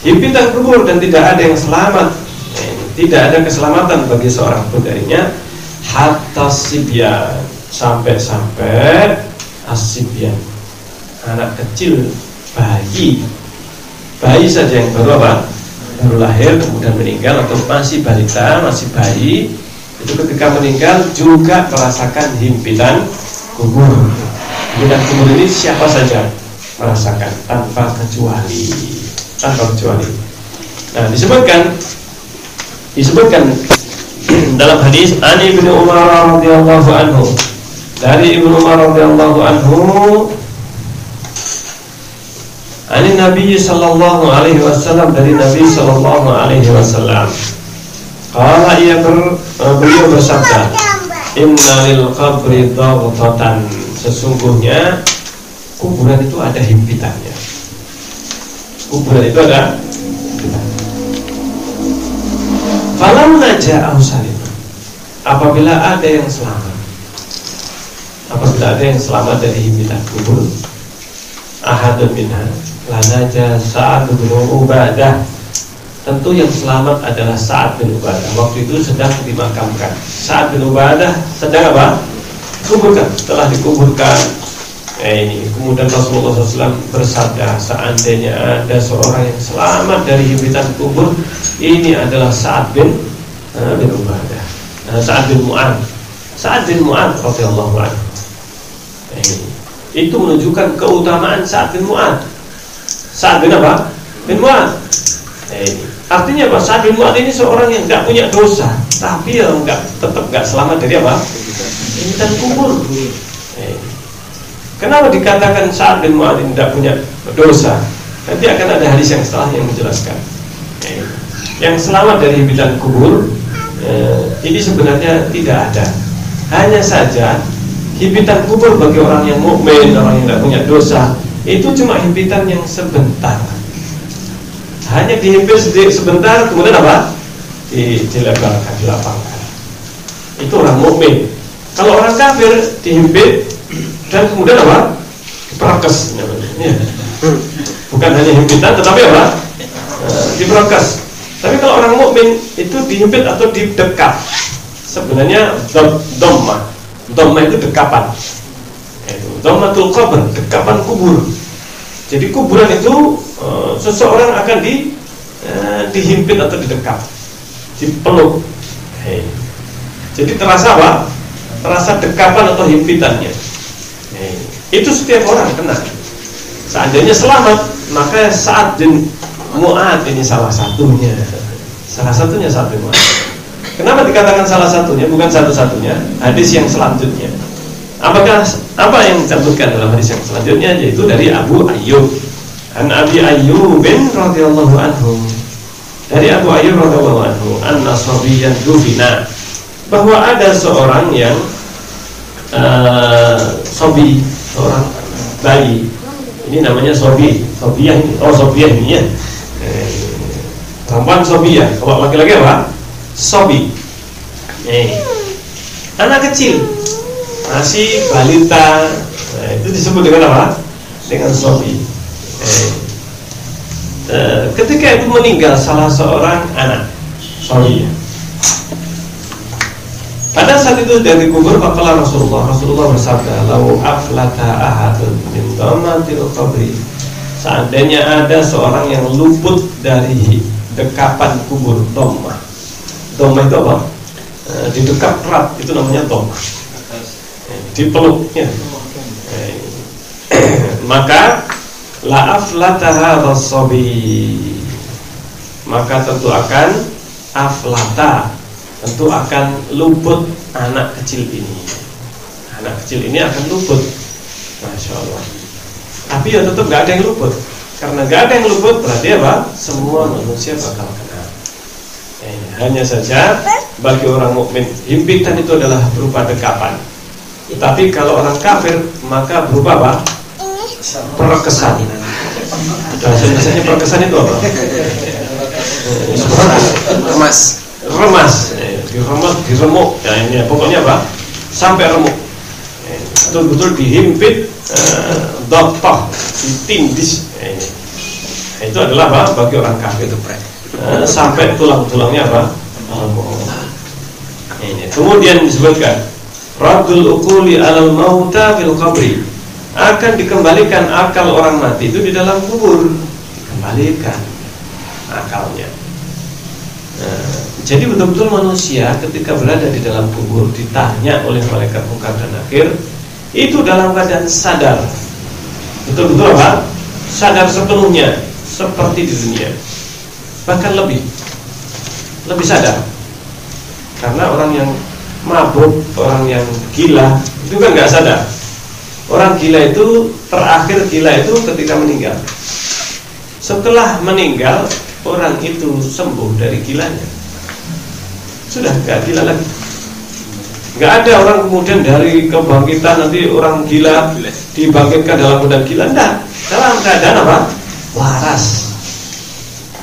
Himpitan kubur dan tidak ada yang selamat, tidak ada keselamatan bagi seorang pun darinya, hatta sibyan, sampai as-sibyan, anak kecil, bayi saja yang baru lahir kemudian meninggal, atau masih balita, masih bayi, itu ketika meninggal juga merasakan himpitan kubur. Himpitan kubur ini siapa saja merasakan tanpa kecuali. Nah, disebutkan dalam hadis Ani bin Umar radhiyallahu anhu, dari Ibnu Umar radhiyallahu anhu, Ani Nabi sallallahu alaihi wasallam, dari Nabi sallallahu alaihi wasallam, qala beliau bersabda, inna lil qabri daghtatan, sesungguhnya kuburan itu ada himpitannya. Kuburan itu ada himpitannya. Falam naja'ahu salim, apabila ada yang selamat dari himpitan kubur, ahadun minha, lanaja Sa'ad bin Ubadah, tentu yang selamat adalah Sa'ad bin Ubadah. Waktu itu sedang dimakamkan. Sa'ad bin Ubadah sedang apa? Kuburkan. Setelah dikuburkan, kemudian Rasulullah SAW bersabda, seandainya ada seorang yang selamat dari himpitan kubur, ini adalah Sa'ad bin Ubadah, Sa'ad bin Mu'adz radhiyallahu anhu. Itu menunjukkan keutamaan Sa'ad bin Mu'adz. Sa'ad bin apa? Bin Mu'adz. Artinya apa? Sa'ad bin Mu'adz ini seorang yang tidak punya dosa, tapi yang tetap nggak selamat dari apa? Himpitan kubur. Kenapa dikatakan Sa'ad bin Mu'adz tidak punya dosa? Nanti akan ada hadis yang setelah yang menjelaskan. Yang selamat dari himpitan kubur ini sebenarnya tidak ada. Hanya saja himpitan kubur bagi orang yang mukmin, orang yang tidak punya dosa, itu cuma himpitan yang sebentar. Hanya dihimpit sebentar, kemudian apa? Dilebarkan, dilapangkan. Itu orang mukmin. Kalau orang kafir dihimpit dan kemudian apa? Diperakes. Ya. Bukan hanya himpitan, tetapi apa? Diperakes. Tapi kalau orang mukmin itu dihimpit atau didekap. Sebenarnya dhammah itu dekapan. Dhammatul qabr, dekapan kubur. Jadi kuburan itu seseorang akan dihimpit atau didekap, dipeluk. Jadi terasa apa? Terasa dekapan atau himpitannya. Itu setiap orang kena. Seandainya selamat, maka Sa'ad bin Mu'adz ini salah satunya. Sa'ad bin Mu'adz. Kenapa dikatakan salah satunya, bukan satu-satunya? Hadis yang selanjutnya, apa yang disebutkan dalam hadis yang selanjutnya, yaitu dari Abu Ayyub, an Abi Ayyub bin radhiyallahu anhu, dari Abu Ayyub radhiyallahu anhu, anna sabiyyan dufina, bahwa ada seorang yang seorang bayi, ini namanya sobiyah ini ya, perempuan sobiyah, kalau laki-laki apa? Sobi, anak kecil, masih balita, itu disebut dengan apa? Dengan sobi. Ketika itu meninggal salah seorang anak sobi. Pada saat itu dari kubur, maka Rasulullah bersabda, lau aflata ahadun min dhammatil qabri, seandainya ada seorang yang luput dari dekapan kubur, dhammah itu apa? Didekap erat, itu namanya dhammah. Dipeluknya. Maka la aflata hadha sabi, maka tentu akan aflata, tentu akan luput anak kecil ini. Anak kecil ini akan luput, Masya Allah. Tapi ya tetap gak ada yang luput. Karena gak ada yang luput berarti apa? Semua manusia bakal kena. Hanya saja bagi orang mukmin himpitan itu adalah berupa dekapan. Tapi kalau orang kafir maka berupa apa? Perkesan. Bahasanya perkesan itu apa? Remas. Diremas, diremuk. Nah ini pokoknya apa? Sampai remuk. Betul-betul dihimpit, dotoh, ditindis. Itu adalah apa? Bagi orang kafir itu sampai tulang-tulangnya apa? Ini. Kemudian disebutkan Radul ukuli alal mauta fil qabri, akan dikembalikan akal orang mati itu di dalam kubur, dikembalikan akalnya. Jadi betul-betul manusia ketika berada di dalam kubur ditanya oleh malaikat munkar dan nakir itu dalam keadaan sadar, betul-betul apa? Sadar sepenuhnya seperti di dunia, bahkan lebih sadar. Karena orang yang mabuk, orang yang gila itu kan nggak sadar. Orang gila itu terakhir gila itu ketika meninggal. Setelah meninggal orang itu sembuh dari gilanya, sudah nggak gila lagi. Nggak ada orang kemudian dari kebangkitan nanti orang gila dibangkitkan dalam keadaan gila. Enggak, dalam keadaan apa? Waras.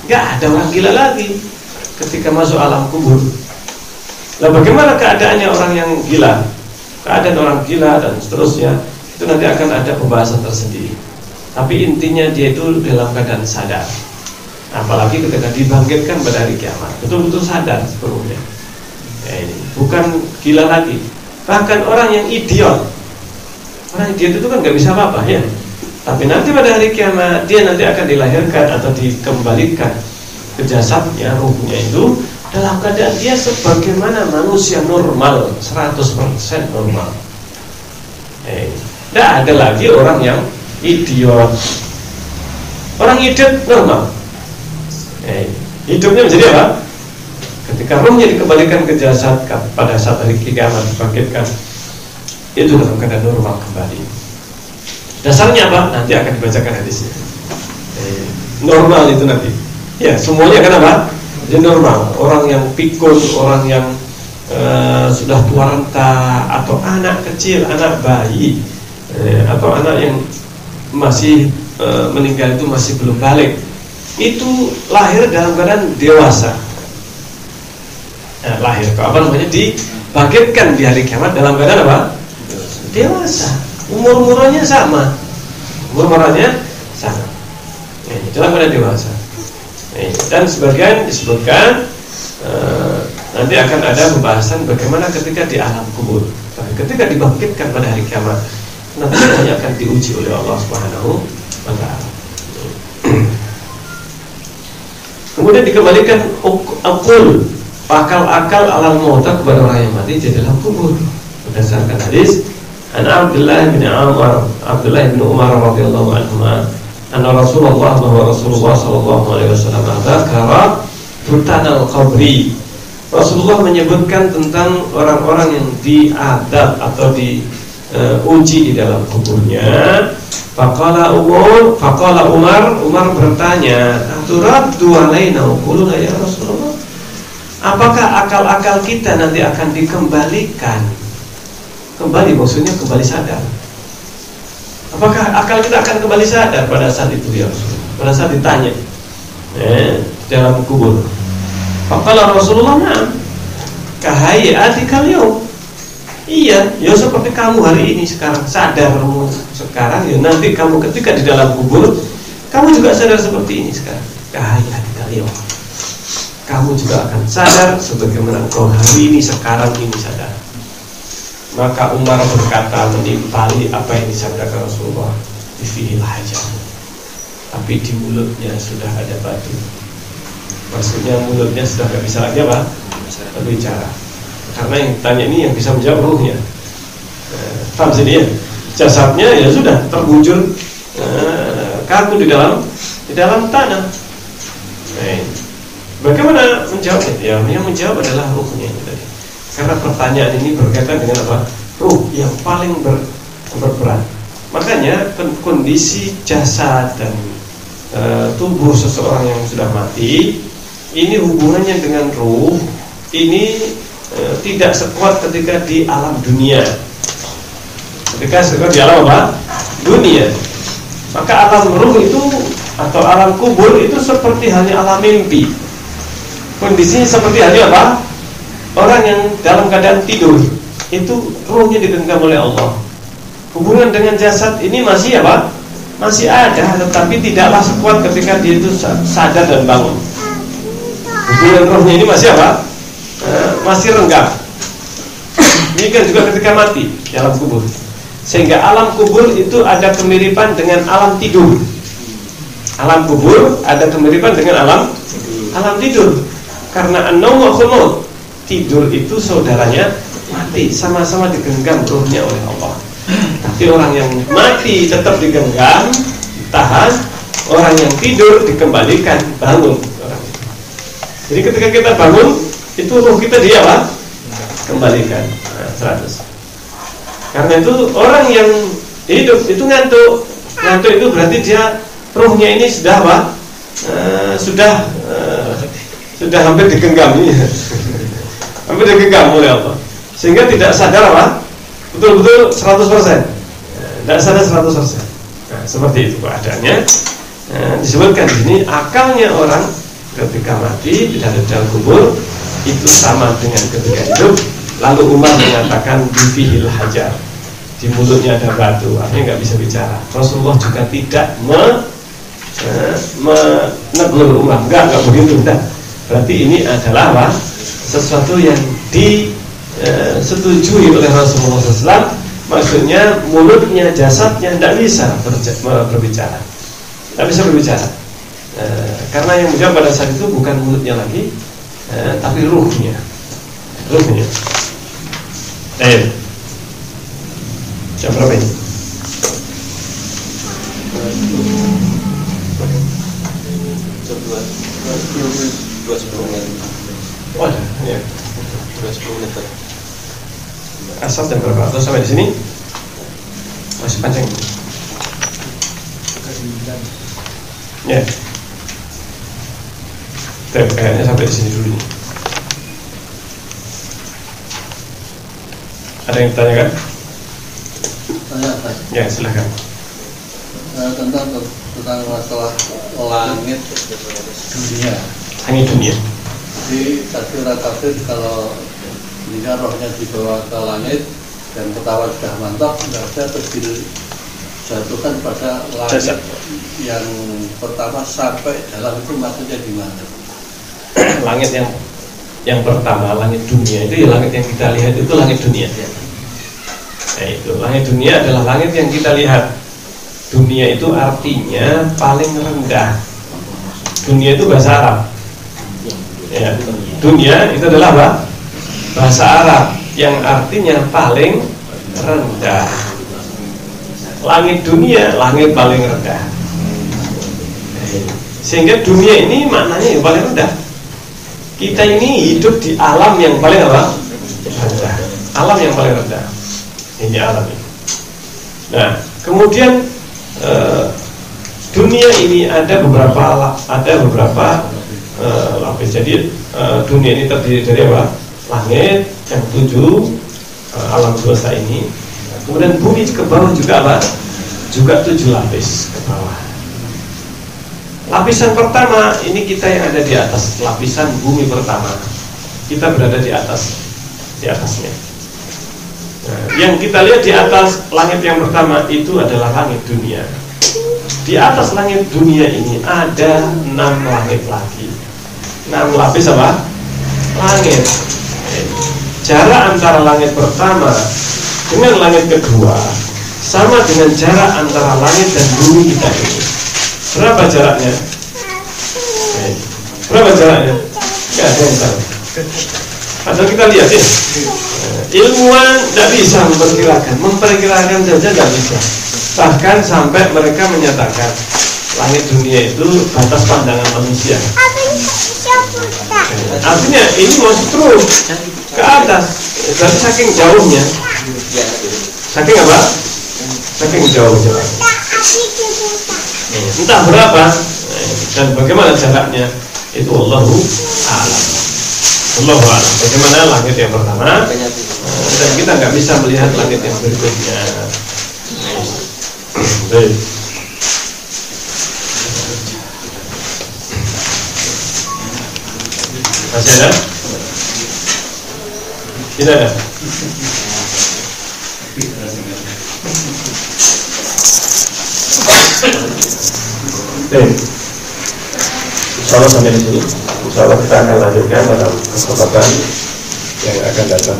Nggak ada orang gila lagi ketika masuk alam kubur. Nah, bagaimana keadaannya orang yang gila? Keadaan orang gila dan seterusnya itu nanti akan ada pembahasan tersendiri. Tapi intinya dia itu dalam keadaan sadar. Apalagi ketika dibangkitkan pada hari kiamat, betul-betul sadar sepenuhnya. Ini bukan gila lagi. Bahkan orang yang idiot, orang idiot itu kan nggak bisa apa-apa ya. Tapi nanti pada hari kiamat dia nanti akan dilahirkan atau dikembalikan ke jasadnya, ruhnya itu dalam keadaan dia sebagaimana manusia normal, 100% normal. Tidak ada lagi orang yang idiot. Orang idiot normal. Hidupnya menjadi apa? Ketika rohnya dikembalikan ke jasad pada saat hari kiamat dibangkitkan, itu dalam keadaan normal kembali. Dasarnya apa? Nanti akan dibacakan hadisnya. Normal itu nanti. Ya, semuanya kan apa? Jadi normal. Orang yang pikun, orang yang sudah tua renta, atau anak kecil, anak bayi, atau anak yang masih meninggal itu masih belum balik, itu lahir dalam keadaan dewasa. Lahir apa namanya, dibangkitkan di hari kiamat dalam keadaan apa? Dewasa. Umur-umurnya sama. Dalam keadaan dewasa. Dan sebagian disebutkan nanti akan ada pembahasan bagaimana ketika di alam kubur. Ketika dibangkitkan pada hari kiamat, nanti semuanya akan diuji oleh Allah Subhanahu wa ta'ala. Kemudian dikembalikan akul, akal alal mauta kepada orang yang mati di dalam kubur berdasarkan hadis an Abdullah bin Umar radhiyallahu anhu anna Rasulullah sallallahu alaihi wasallam dzakara futanal qabri. Rasulullah menyebutkan tentang orang-orang yang diadab atau diuji di dalam kuburnya. Faqala Umar bertanya, "Aturaddu alaina uquluna ya Rasulullah?" Apakah akal-akal kita nanti akan dikembalikan? Kembali maksudnya kembali sadar. Apakah akal kita akan kembali sadar pada saat itu ya Rasulullah? Pada saat ditanya dalam kubur. Faqala Rasulullah, "Na'am. Kahayyatikal yaum." Iya, ya seperti kamu hari ini sekarang sadarmu sekarang, ya nanti kamu ketika di dalam kubur kamu juga sadar seperti ini sekarang. Kahayyatikal yaum. Kamu juga akan sadar sebagaimana kau hari ini sekarang ini sadar. Maka Umar berkata menimpali apa yang disabdakan Rasulullah, "Fihil hajar." Tapi di mulutnya sudah ada batu. Maksudnya mulutnya sudah tidak bisa lagi apa? Berbicara. Karena yang tanya ini yang bisa menjawab ruhnya. Paham sini ya? Jasadnya ya sudah terbujur kaku di dalam tanah. Bagaimana menjawabnya? Ya, yang menjawab adalah ruhnya ini tadi. Karena pertanyaan ini berkaitan dengan apa? Ruh yang paling berperan. Makanya kondisi jasad dan tubuh seseorang yang sudah mati ini hubungannya dengan ruh ini tidak sekuat ketika di alam dunia. Ketika sekuat di alam apa? Dunia. Maka alam ruh itu atau alam kubur itu seperti halnya alam mimpi. Kondisinya seperti halnya apa? Orang yang dalam keadaan tidur itu ruhnya digenggam oleh Allah. Hubungan dengan jasad ini masih apa? Masih ada, tetapi tidaklah sekuat ketika dia itu sadar dan bangun. Hubungan rohnya ini masih apa? Masih renggang. Demikian juga ketika mati di alam kubur. Sehingga alam kubur itu ada kemiripan dengan alam tidur. Alam kubur ada kemiripan dengan alam tidur. Karena an-naum wa khulud, tidur itu saudaranya mati, sama-sama digenggam ruhnya oleh Allah. Tapi orang yang mati tetap digenggam, tahan. Orang yang tidur dikembalikan, bangun. Jadi ketika kita bangun, itu ruh kita dia apa? Kembalikan. 100. Karena itu orang yang hidup itu ngantuk. Ngantuk itu berarti dia ruhnya ini sudah apa? Sudah hampir digenggam ini. Hampir digenggam oleh Allah. Sehingga tidak sadar apa? Betul-betul 100%. Tidak sadar 100%. Nah, seperti itu keadaannya. Disebutkan di sini akalnya orang ketika mati di dalam kubur itu sama dengan ketika hidup. Lalu Umar mengatakan bifihil hajar, di mulutnya ada batu, artinya nggak bisa bicara. Rasulullah juga tidak menegur Umar, enggak begitu. Enggak. Berarti ini adalah apa? Sesuatu yang disetujui oleh Rasulullah SAW. Maksudnya mulutnya, jasadnya tidak bisa berbicara, tidak bisa berbicara. Karena yang menjawab pada saat itu bukan mulutnya lagi, tapi ruhnya. Jam berapa ini? Jam 2:10 menit. Oh, ada, ya. 2:10 menit. Asal jam berapa? Atau sampai di sini? Masih panjang. Ya. Kayaknya sampai di sini dulu nih. Ada yang ditanyakan? Ya, silakan. Tentang masalah langit dunia. Langit dunia. Di tafsir kalau jika rohnya dibawa ke langit dan pesawat sudah mantap, sudah terus dijatuhkan pada langit yang pertama sampai dalam itu maksudnya di mana? Langit yang pertama, langit dunia itu ya langit yang kita lihat itu langit dunia. Nah, itu langit dunia adalah langit yang kita lihat. Dunia itu artinya paling rendah. Dunia itu bahasa Arab. Ya, dunia itu adalah apa? Bahasa Arab yang artinya paling rendah. Langit dunia, langit paling rendah. Sehingga dunia ini maknanya yang paling rendah. Kita ini hidup di alam yang paling apa? Rendah. Alam yang paling rendah. Ini alam ini. Nah, kemudian dunia ini ada beberapa lapis. Jadi dunia ini terdiri dari apa? Langit yang 7, alam semesta ini. Kemudian bumi ke bawah juga apa? Juga 7 lapis ke bawah. Lapisan pertama ini kita yang ada di atas, lapisan bumi pertama. Kita berada di atasnya. Nah, yang kita lihat di atas langit yang pertama itu adalah langit dunia. Di atas langit dunia ini ada 6 langit lagi. 6 lapis apa? Langit. Jarak antara langit pertama dengan langit kedua sama dengan jarak antara langit dan bumi kita ini. Berapa jaraknya? Berapa jaraknya? Gak ada yang tahu. Padahal kita lihat ya, ilmuwan tidak bisa memperkirakan saja tidak bisa. Bahkan sampai mereka menyatakan langit dunia itu batas pandangan manusia. Artinya ini masih terus ke atas. Berarti saking jauhnya. Saking apa? Saking jauhnya. Entah berapa dan bagaimana jaraknya itu Allahu a'lam. Allahu a'lam. Bagaimana langit yang pertama? Dan kita nggak bisa melihat langit yang berikutnya. Baik. Masih ada? Tidak ada. Insyaallah sampai di sini. Insyaallah kita akan lanjutkan dalam kesempatan yang akan datang.